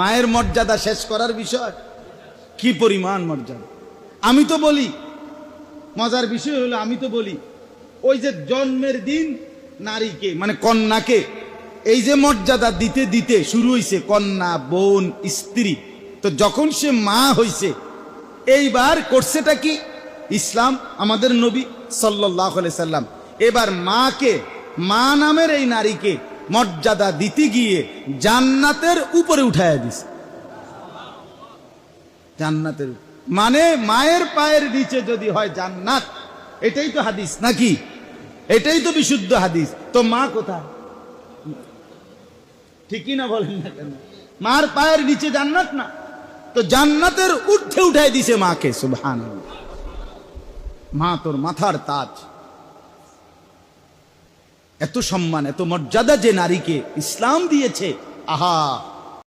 মায়ের মর্যাদা শেষ করার বিষয়? কি পরিমাণ মর্যাদা! আমি তো বলি, মজার বিষয় হলো, আমি তো বলি ওই যে জন্মের দিন নারীকে মানে কন্যাকে এই যে মর্যাদা দিতে দিতে শুরু হইছে, কন্যা, বোন, স্ত্রী, তো যখন সে মা হইছে এইবার করছেটা কি? ইসলাম, আমাদের নবী সাল্লাল্লাহু আলাইহি সাল্লাম এবার মাকে, মা নামের এই নারীকে মর্যাদা দিতে গিয়ে জান্নাতের উপরে উঠায়া দিছে। জান্নাতের মানে মায়ের পায়ের নিচে যদি হয় জান্নাত, এটাই তো হাদিস নাকি? এটাই তো বিশুদ্ধ হাদিস। তো মা কোথায়? ঠিকই না বলেন না কেন? মার পায়ের নিচে জান্নাত না, তো জান্নাতের ঊর্ধ্বে উঠাই দিছে মাকে। সুবহানাল্লাহ। মা তোর মাথার তাজ। এত সম্মান, এত মর্যাদা যে নারীকে ইসলাম দিয়েছে, আহা!